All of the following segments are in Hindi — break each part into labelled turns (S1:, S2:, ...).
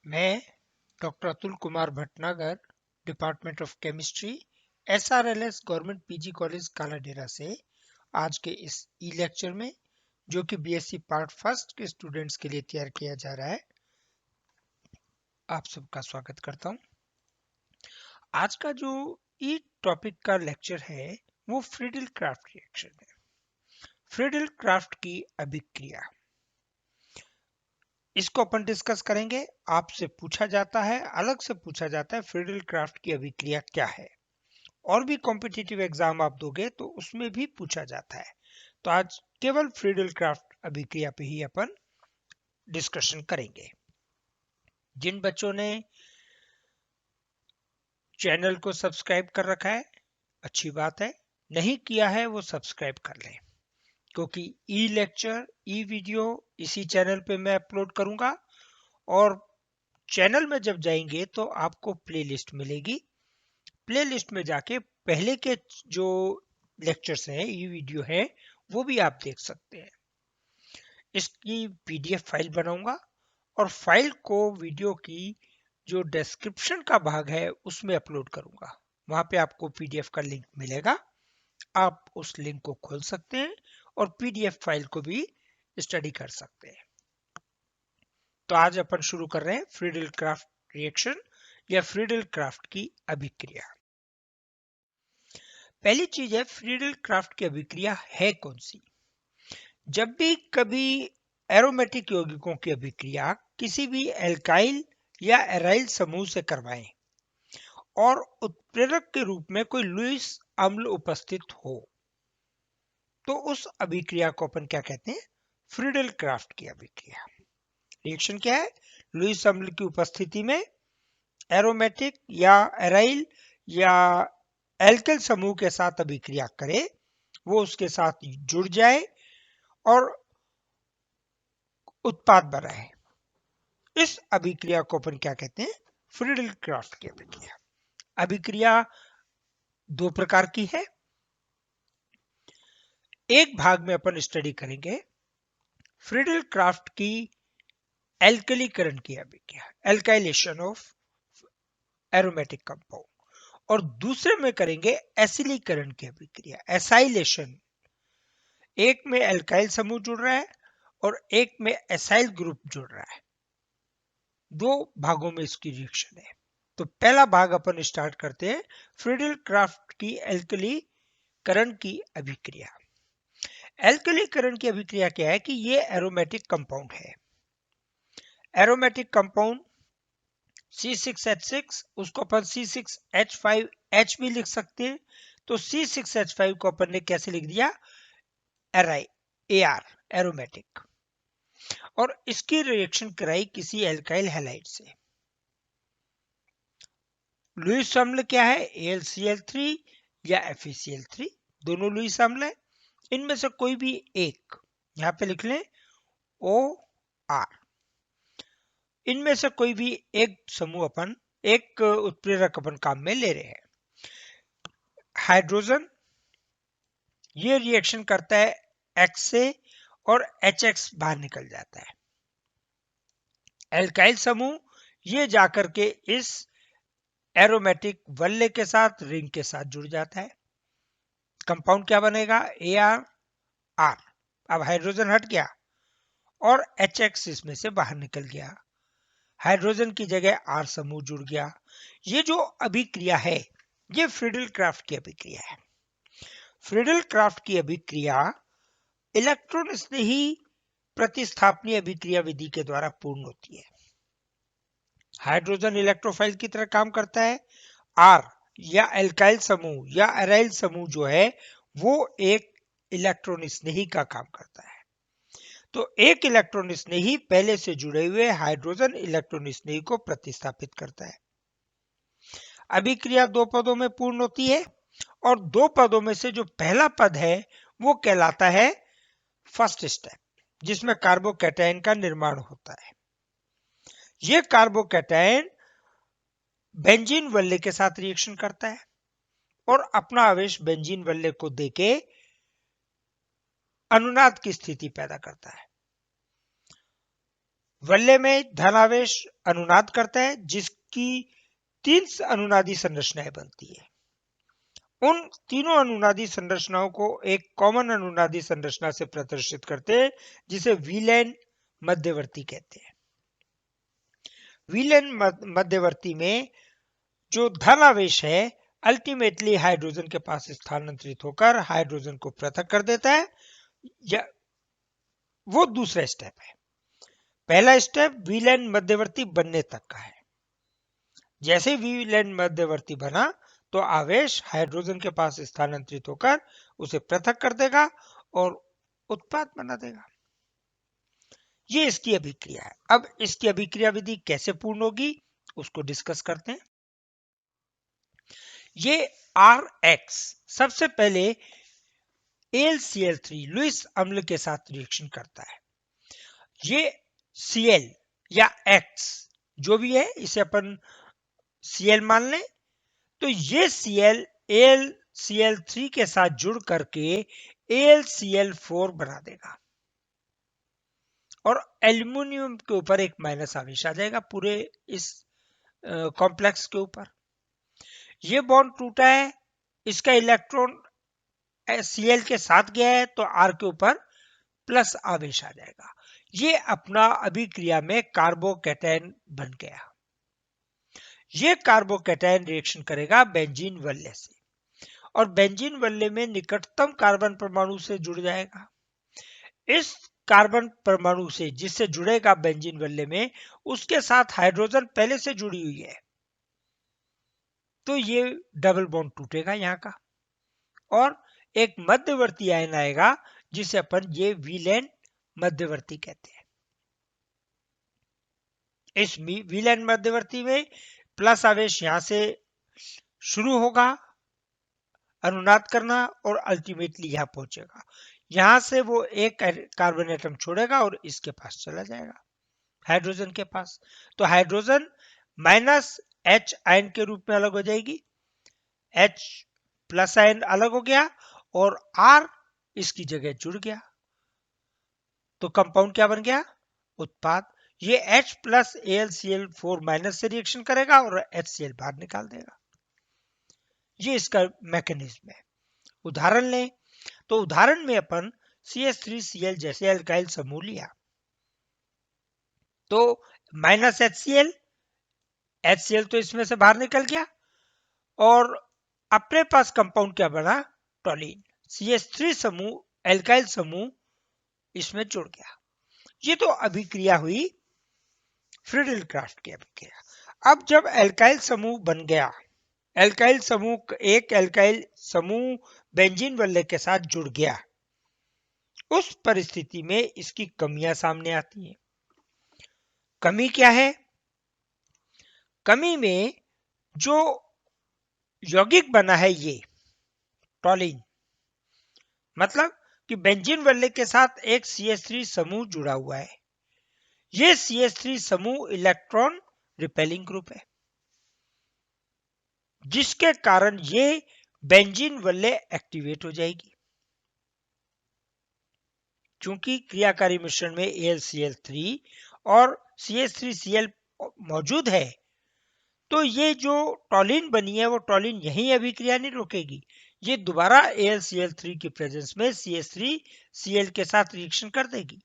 S1: मैं doctor Atul Kumar Bhatnagar, department of chemistry, SRLS government PG college Kaladera से आज के इस ई लेक्चर में, जो कि बीएससी पार्ट फर्स्ट के स्टूडेंट्स के लिए तैयार किया जा रहा है, आप सबका स्वागत करता हूं। आज का जो ई टॉपिक का लेक्चर है वो फ्रीडल क्राफ्ट रिएक्शन है। फ्रीडल क्राफ्ट की अभिक्रिया, इसको अपन डिस्कस करेंगे। आपसे पूछा जाता है, अलग से पूछा जाता है, फ्रीडल क्राफ्ट की अभिक्रिया क्या है। और भी कॉम्पिटिटिव एग्जाम आप दोगे तो उसमें भी पूछा जाता है। तो आज केवल फ्रीडल क्राफ्ट अभिक्रिया पे ही अपन डिस्कशन करेंगे। जिन बच्चों ने चैनल को सब्सक्राइब कर रखा है, अच्छी बात है। नहीं किया है वो सब्सक्राइब कर लें, क्योंकि ई लेक्चर, ई वीडियो इसी चैनल पे मैं अपलोड करूंगा। और चैनल में जब जाएंगे तो आपको प्लेलिस्ट मिलेगी। प्लेलिस्ट में जाके पहले के जो लेक्चर्स हैं, ये वीडियो है, वो भी आप देख सकते हैं। इसकी पीडीएफ फाइल बनाऊंगा और फाइल को वीडियो की जो डिस्क्रिप्शन का भाग है उसमें अपलोड करूंगा। वहां पे आपको पीडीएफ का लिंक मिलेगा, आप उस लिंक को खोल सकते हैं और पीडीएफ फाइल को भी स्टडी कर सकते हैं। तो आज अपन शुरू कर रहे हैं फ्रीडल क्राफ्ट रिएक्शन या फ्रीडल क्राफ्ट की अभिक्रिया। पहली चीज है, फ्रीडल क्राफ्ट की अभिक्रिया है कौन सी। जब भी कभी एरोमेटिक यौगिकों की अभिक्रिया किसी भी एल्काइल या एराइल समूह से करवाएं और उत्प्रेरक के रूप में कोई लुईस अम्ल उपस्थित हो, तो उस अभिक्रिया को अपन क्या कहते हैं, फ्रीडल क्राफ्ट की अभिक्रिया। रिएक्शन क्या है, लुईस अम्ल की उपस्थिति में एरोमेटिक या एराइल या एल्किल समूह के साथ अभिक्रिया करे, वो उसके साथ जुड़ जाए और उत्पाद बनाए। इस अभिक्रिया को अपन क्या कहते हैं, फ्रीडल क्राफ्ट की अभिक्रिया। अभिक्रिया दो प्रकार की है। एक भाग में अपन स्टडी करेंगे फ्रीडल क्राफ्ट की एल्कलीकरण की अभिक्रिया, एल्काइलेशन ऑफ एरोमेटिक कंपाउंड, और दूसरे में करेंगे एसिलीकरण की अभिक्रिया, एसाइलेशन। एक में एल्काइल समूह जुड़ रहा है और एक में एसाइल ग्रुप जुड़ रहा है। दो भागों में इसकी रिएक्शन है। तो पहला भाग अपन स्टार्ट करते हैं, फ्रीडल क्राफ्ट की एल्कलीकरण की अभिक्रिया। एल्कलीकरण की अभिक्रिया क्या है कि ये एरोमेटिक कंपाउंड है। एरोमेटिक कंपाउंड C6H6, उसको अपन C6H5H भी लिख सकते हैं। तो C6H5 को अपन ने कैसे लिख दिया, AR, एरोमेटिक, और इसकी रिएक्शन कराई किसी एल्काइल हैलाइड से। लुईस अम्ल क्या है, AlCl3 या FeCl3, दोनों लुईस अम्ल है। इनमें से कोई भी एक, यहां पे लिख लें OR, इनमें से कोई भी एक समूह अपन, एक उत्प्रेरक अपन काम में ले रहे हैं। हाइड्रोजन ये रिएक्शन करता है X से और HX बाहर निकल जाता है। एल्काइल समूह ये जाकर के इस एरोमेटिक वल्ले के साथ, रिंग के साथ जुड़ जाता है। कंपाउंड क्या बनेगा, AR। अब हाइड्रोजन हट गया और HX इसमें से बाहर निकल गया, हाइड्रोजन की जगह R समूह जुड़ गया। ये जो अभिक्रिया है ये फ्रीडल क्राफ्ट की अभिक्रिया है। फ्रीडल क्राफ्ट की अभिक्रिया इलेक्ट्रॉन स्नेही प्रतिस्थापनीय अभिक्रिया विधि के द्वारा पूर्ण होती है। हाइड्रोजन इलेक्ट्रोफाइल की तरह काम करता है। R या एल्काइल समूह या एराइल समूह जो है वो एक इलेक्ट्रॉन स्नेही का काम करता है। तो एक इलेक्ट्रॉन स्नेही पहले से जुड़े हुए हाइड्रोजन इलेक्ट्रॉन स्नेही को प्रतिस्थापित करता है। अभिक्रिया दो पदों में पूर्ण होती है और दो पदों में से जो पहला पद है वो कहलाता है फर्स्ट स्टेप, जिसमें कार्बोकैटायन का निर्माण होता है। यह कार्बोकैटायन बेंजीन वल्ले के साथ रिएक्शन करता है और अपना आवेश बेंजीन वल्ले को देके अनुनाद की स्थिति पैदा करता है। वल्ले में धनावेश अनुनाद करता है जिसकी 3 अनुनादी संरचनाएं बनती है। उन तीनों अनुनादी संरचनाओं को एक कॉमन अनुनादी संरचना से प्रदर्शित करते हैं जिसे विलेन मध्यवर्ती कहते हैं। विलेन मध्यवर्ती में जो धन आवेश है अल्टीमेटली हाइड्रोजन के पास स्थानांतरित होकर हाइड्रोजन को पृथक कर देता है, या वो दूसरा स्टेप है। पहला स्टेप विलेन मध्यवर्ती बनने तक का है। जैसे विलेन मध्यवर्ती बना तो आवेश हाइड्रोजन के पास स्थानांतरित होकर उसे पृथक कर देगा और उत्पाद बना देगा। ये इसकी अभिक्रिया है। अब इसकी अभिक्रिया विधि कैसे पूर्ण होगी उसको डिस्कस करते हैं। ये RX सबसे पहले AlCl3 लुईस अम्ल के साथ रिएक्शन करता है। ये Cl या X जो भी है इसे अपन Cl मान लें, तो ये Cl AlCl3 के साथ जुड़ करके AlCl4 बना देगा और एल्युमिनियम के ऊपर एक माइनस आवेश आ जाएगा पूरे इस कॉम्प्लेक्स के ऊपर। ये बॉन्ड टूटा है, इसका इलेक्ट्रॉन Cl के साथ गया है तो R के ऊपर प्लस आवेश आ जाएगा। ये अपना अभिक्रिया में कार्बोकैटायन बन गया। ये कार्बोकैटायन रिएक्शन करेगा बेंजीन वल्ले से और बेंजीन वल्ले में निकटतम कार्बन परमाणु से जुड़ जाएगा। इस कार्बन परमाणु से जिससे जुड़ेगा बेंजीन वल्ले में उसके साथ हाइड्रोजन पहले से जुड़ी हुई है, तो ये डबल बॉन्ड टूटेगा यहाँ का और एक मध्यवर्ती आयन आएगा जिसे अपन ये विलेन मध्यवर्ती कहते हैं। इस विलेन मध्यवर्ती में प्लस आवेश यहां से शुरू होगा अनुनाद करना और अल्टीमेटली यहां पहुंचेगा। यहां से वो एक कार्बन एटम छोड़ेगा और इसके पास चला जाएगा हाइड्रोजन के पास। तो हाइड्रोजन माइनस H आयन के रूप में अलग हो जाएगी, H प्लस आयन अलग हो गया और R इसकी जगह जुड़ गया, तो कंपाउंड क्या बन गया? उत्पाद। ये H प्लस AlCl4 माइनस से रिएक्शन करेगा और HCl बाहर निकाल देगा। ये इसका मैकेनिज्म है। उदाहरण लें तो उदाहरण में अपन CH3Cl जैसे अल्काइल समूह लिया तो माइनस HCl तो इसमें से बाहर निकल गया और अपने पास कंपाउंड क्या बना? टॉलिन। CH3 समूह अल्काइल समूह इसमें जुड़ गया। ये तो अभिक्रिया हुई फ्रीडल-क्राफ्ट की अभिक्रिया। अब जब अल्काइल समूह बन गया, अल्काइल समूह एक अल्काइल समूह बेंजीन वल्ले के साथ जुड़ गया, उस परिस्थिति में इसकी कमियां सामने आती हैं। कमी क्या है? कमी में जो यौगिक बना है ये टॉलिन, मतलब कि बेंजीन वल्ले के साथ एक CH3 समूह जुड़ा हुआ है। ये CH3 समूह इलेक्ट्रॉन रिपेलिंग ग्रुप है जिसके कारण ये बेंजीन वल्ले एक्टिवेट हो जाएगी। चूंकि क्रियाकारी मिश्रण में AlCl3 और CH3Cl मौजूद है, तो ये जो टॉलिन बनी है वो टॉलिन यहीं अभिक्रिया नहीं रोकेगी, ये दोबारा AlCl3 की प्रेजेंस में CH3Cl के साथ रिएक्शन कर देगी।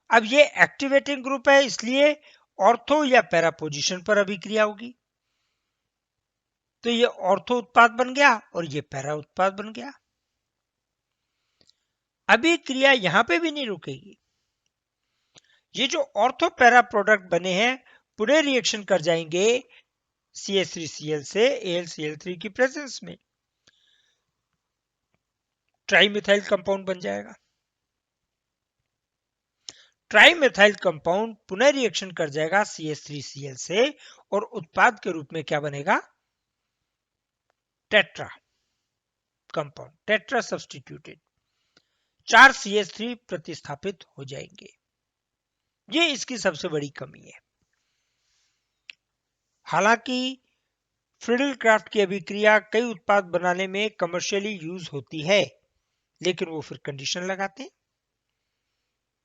S1: अब ये एक्टिवेटिंग ग्रुप है इसलिए ऑर्थो या पैरा पोजीशन पर अभिक्रिया होगी, तो ये ऑर्थो उत्पाद बन गया और ये पैरा उत्पाद बन गया। अभिक्रिया यहां पे भी नहीं रुकेगी। ये जो ऑर्थो पैरा प्रोडक्ट बने हैं पूरे रिएक्शन कर जाएंगे CH3Cl से AlCl3 की प्रेजेंस में, ट्राइमिथाइल कंपाउंड बन जाएगा। ट्राइमिथाइल कंपाउंड पुनः रिएक्शन कर जाएगा CH3Cl से और उत्पाद के रूप में क्या बनेगा? Tetra compound, tetra substituted, 4 CH3 प्रतिस्थापित हो जाएंगे। ये इसकी सबसे बड़ी कमी है। हालांकि फ्रीडल-क्राफ्ट की अभिक्रिया कई उत्पाद बनाने में कमर्शियली यूज होती है, लेकिन वो फिर कंडीशन लगाते हैं।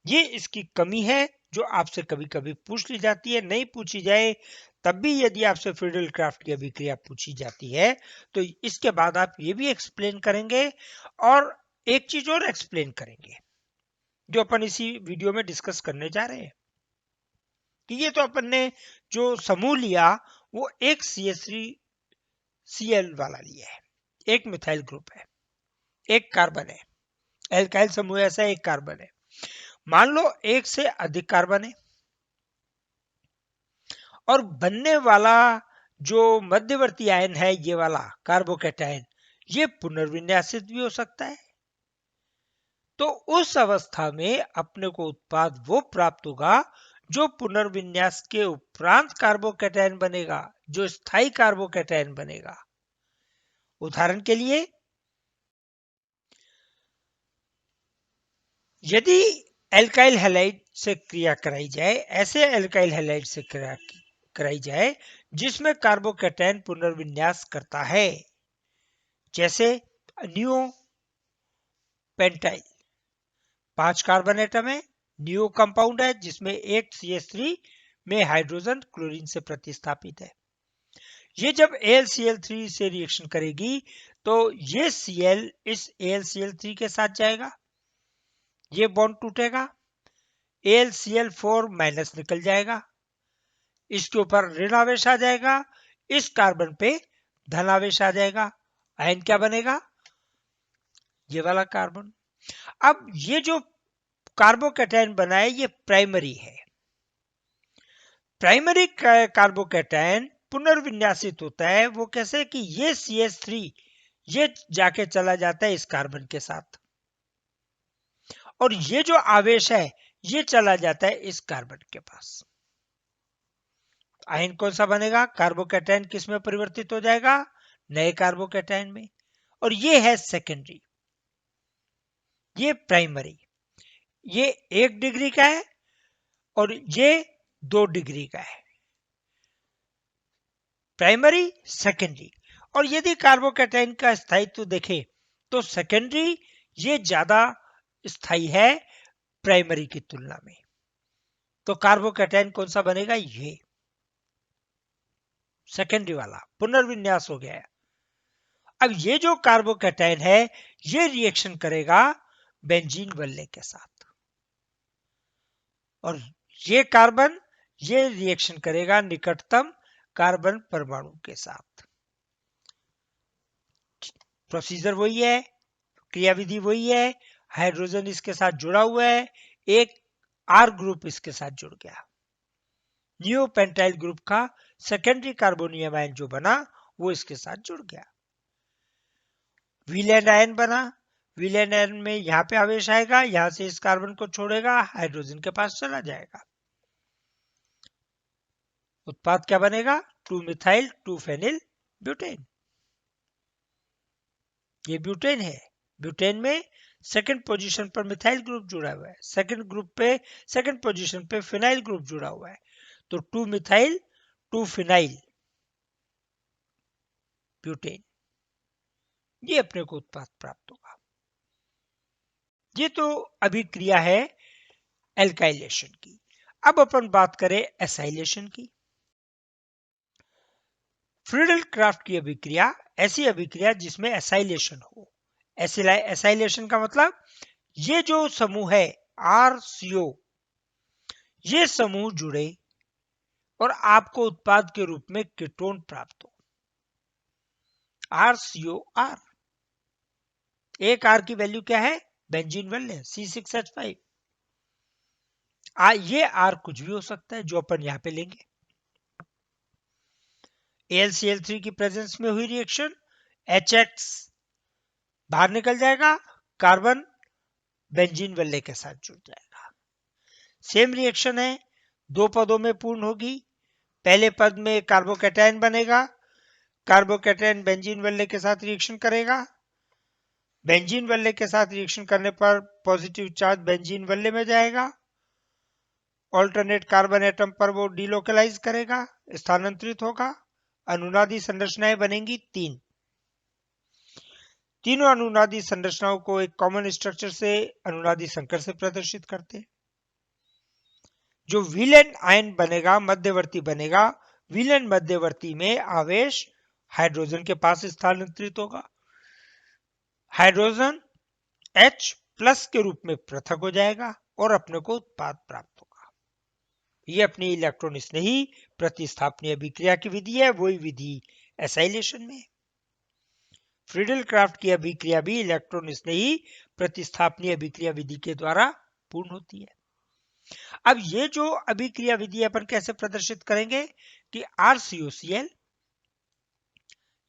S1: ये इसकी कमी है जो आपसे कभी कभी पूछ ली जाती है। नहीं पूछी जाए तब भी यदि आपसे फ्रीडल क्राफ्ट की अभिक्रिया पूछी जाती है तो इसके बाद आप ये भी एक्सप्लेन करेंगे और एक चीज और एक्सप्लेन करेंगे जो अपन इसी वीडियो में डिस्कस करने जा रहे हैं कि ये तो अपन ने जो समूह लिया वो एक CH3Cl वाला लिया है, एक मिथाइल ग्रुप है, एक कार्बन है, एल्काइल समूह ऐसा एक कार्बन है। मान लो एक से अधिक कार्बन है और बनने वाला जो मध्यवर्ती आयन है ये वाला कार्बोकैटायन ये पुनर्विन्यासित भी हो सकता है। तो उस अवस्था में अपने को उत्पाद वो प्राप्त होगा जो पुनर्विन्यास के उपरांत कार्बोकैटायन बनेगा, जो स्थायी कार्बोकैटायन बनेगा। उदाहरण के लिए यदि एल्काइल हैलाइड से क्रिया कराई जाए, ऐसे एल्काइल हैलाइड से क्रिया कराई जाए जिसमें कार्बोकैटायन पुनर्विन्यास करता है, जैसे नियो पेंटाइल 5 कार्बन एटम है, नियो कंपाउंड है जिसमें एक CH3 में हाइड्रोजन क्लोरीन से प्रतिस्थापित है। ये जब AlCl3 से रिएक्शन करेगी तो ये Cl इस AlCl3 के साथ जाएगा, ये बॉन्ड टूटेगा, AlCl4 माइनस निकल जाएगा, इसके ऊपर ऋण आवेश आ जाएगा, इस कार्बन पे धन आवेश आ जाएगा, आयन क्या बनेगा, ये वाला कार्बन। अब ये जो कार्बोकैटायन बना है ये प्राइमरी है। प्राइमरी कार्बोकैटायन पुनर्विन्यासित होता है वो कैसे कि ये CH3 ये जाके चला जाता है इस कार्बन के साथ और ये जो आवेश है ये चला जाता है इस कार्बन के पास। आयन कौन सा बनेगा, कार्बोकैटायन किस में परिवर्तित हो जाएगा, नए कार्बोकैटायन में। और ये है सेकेंडरी, ये प्राइमरी, ये 1 डिग्री का है और ये 2 डिग्री का है, प्राइमरी सेकेंडरी। और यदि कार्बोकैटायन का स्थायित्व देखें तो सेकेंडरी ये ज्यादा स्थायी है प्राइमरी की तुलना में। तो कार्बोकैटायन कौन सा बनेगा, ये सेकेंडरी वाला पुनर्विन्यास हो गया है। अब ये जो कार्बोकैटायन है ये रिएक्शन करेगा बेंजीन वल्ले के साथ और ये कार्बन ये रिएक्शन करेगा निकटतम कार्बन परमाणु के साथ। प्रोसीजर वही है, क्रियाविधि वही है, हाइड्रोजन इसके साथ जुड़ा हुआ है, एक R ग्रुप इसके साथ जुड़ गया, नियोपेंटाइल ग्रुप का सेकेंडरी कार्बोनियम आयन जो बना वो इसके साथ जुड़ गया, व्हीलैंड आयन बना, व्हीलैंड आयन में यहां पे आवेश आएगा, यहां से इस कार्बन को छोड़ेगा, हाइड्रोजन के पास चला जाएगा, उत्पाद क्या बनेगा, 2 मिथाइल 2 फेनिल ब्यूटेन। ये ब्यूटेन है, ब्यूटेन में सेकंड पोजीशन पर मिथाइल ग्रुप जुड़ा हुआ है, सेकंड पोजीशन पे फिनाइल ग्रुप जुड़ा हुआ है, तो 2 मिथाइल 2 फिनाइल ब्यूटेन, ये अपने को उत्पाद प्राप्त होगा। ये तो अभिक्रिया है एल्काइलेशन की। अब अपन बात करें एसाइलेशन की। फ्रीडल क्राफ्ट की अभिक्रिया ऐसी अभिक्रिया जिसमें एसाइलेशन हो। एसाइलेशन का मतलब ये जो समूह है RCO ये समूह जुड़े और आपको उत्पाद के रूप में कीटोन प्राप्त हो। RCOR, एक R की वैल्यू क्या है, बेंजीन वल्ले C6H5। ये R कुछ भी हो सकता है जो अपन यहां पे लेंगे। AlCl3 की प्रेजेंस में हुई रिएक्शन HX बाहर निकल जाएगा, कार्बन बेंजीन वल्ले के साथ जुड़ जाएगा। सेम रिएक्शन है, 2 पदों में पूर्ण होगी। पहले पद में कार्बोकैटायन बनेगा, कार्बोकैटायन बेंजीन वल्ले के साथ रिएक्शन करेगा, बेंजीन वल्ले के साथ रिएक्शन करने पर पॉजिटिव चार्ज बेंजीन वल्ले में जाएगा, ऑल्टरनेट कार्बन एटम पर वो डिलोकलाइज करेगा, स्थानांतरित होगा, अनुनादी संरचनाएं बनेंगी 3। तीनों अनुनादी संरचनाओं को एक कॉमन स्ट्रक्चर से अनुनादी संकर से प्रदर्शित करते हैं। जो विलेन आयन बनेगा, मध्यवर्ती बनेगा, विलेन मध्यवर्ती में आवेश हाइड्रोजन के पास स्थानांतरित होगा, हाइड्रोजन H प्लस के रूप में पृथक हो जाएगा और अपने को उत्पाद प्राप्त होगा। ये अपनी इलेक्ट्रॉन स्नेही प्रतिस्थापनीय अभिक्रिया की विधि है, वही विधि एसाइलेशन में। फ्रीडल क्राफ्ट की अभिक्रिया भी इलेक्ट्रॉन स्नेही प्रतिस्थापनीय अभिक्रिया विधि के द्वारा पूर्ण होती है। अब ये जो अभिक्रिया विधि अपन कैसे प्रदर्शित करेंगे कि RCOCl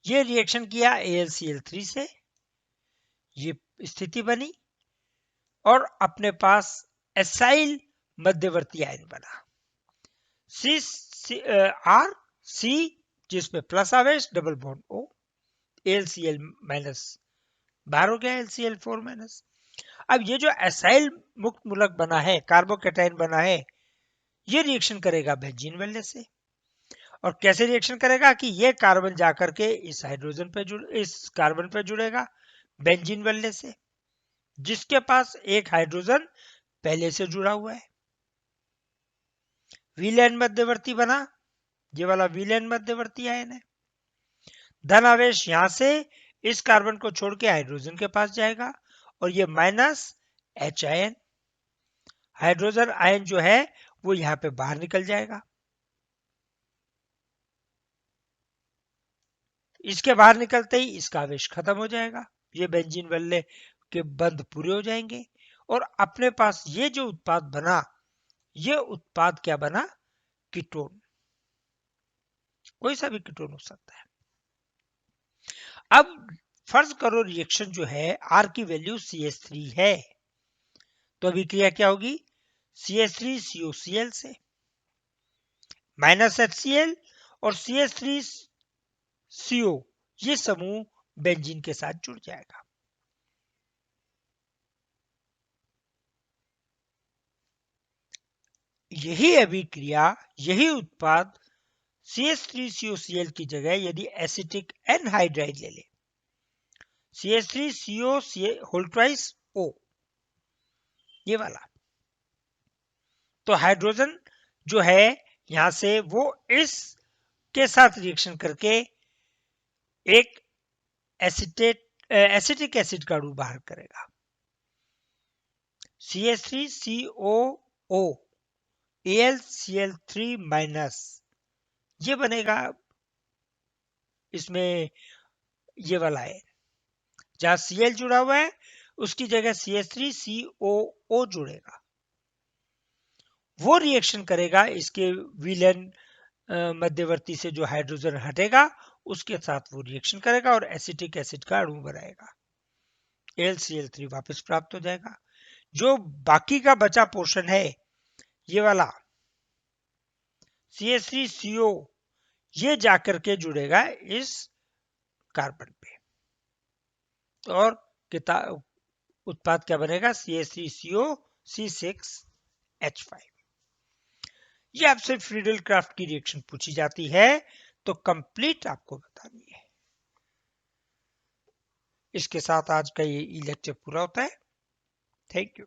S1: ये रिएक्शन किया AlCl3 से, ये स्थिति बनी और अपने पास एसाइल मध्यवर्ती आयन बना C जिसमें प्लस आवेश, double bond O, AlCl minus बाहर हो गया, AlCl4 माइनस। अब ये जो एसाइल मुक्त मूलक बना है, कार्बोकैटायन बना है, ये रिएक्शन करेगा बेंजीन वल्ले से। और कैसे रिएक्शन करेगा कि ये कार्बन जाकर के इस हाइड्रोजन पे इस कार्बन पे जुड़ेगा बेंजीन वल्ले से, जिसके पास एक हाइड्रोजन पहले से जुड़ा हुआ है। विलेन मध्यवर्ती बना, ये वाला विलेन मध्यवर्ती आयन है। धन आवेश यहां से इस कार्बन को छोड़ के हाइड्रोजन के पास जाएगा और ये minus H ion, hydrogen ion जो है वो यहां पे बाहर निकल जाएगा। इसके बाहर निकलते ही इसका आवेश खत्म हो जाएगा, ये बेंजीन वल्ले के बंध पूरे हो जाएंगे और अपने पास ये जो उत्पाद बना, ये उत्पाद क्या बना, कीटोन। कोई सा भी कीटोन हो सकता है। अब फर्ज करो रिएक्शन जो है R की वैल्यू CH3 है, तो अभिक्रिया क्या होगी, CH3COCl से माइनस HCl और CH3CO ये समूह बेंजीन के साथ जुड़ जाएगा। यही अभिक्रिया, यही उत्पाद CH3COCl की जगह यदि एसिटिक एनहाइड्राइड ले ले, CH3CO होल ट्वाइस O, ये वाला, तो हाइड्रोजन जो है यहां से वो इस के साथ रिएक्शन करके एक एसिटिक एसिड का अणु बाहर करेगा, CH3COO AlCl3 माइनस, ये बनेगा इसमें ये वाला है, जहां Cl जुड़ा हुआ है उसकी जगह CH3COO जुड़ेगा, वो रिएक्शन करेगा इसके विलेन मध्यवर्ती से जो हाइड्रोजन हटेगा उसके साथ वो रिएक्शन करेगा और एसिटिक एसिड का अणु बनाएगा, AlCl3 वापस प्राप्त हो जाएगा। जो बाकी का बचा पोर्शन है ये वाला CH3CO, ये जाकर के जुड़ेगा इस कार्बन पे और उत्पाद क्या बनेगा, CH3CO C6H5। ये आपसे फ्रीडल क्राफ्ट की रिएक्शन पूछी जाती है तो कंप्लीट आपको बतानी है। इसके साथ आज का ये लेक्चर पूरा होता है। Thank you.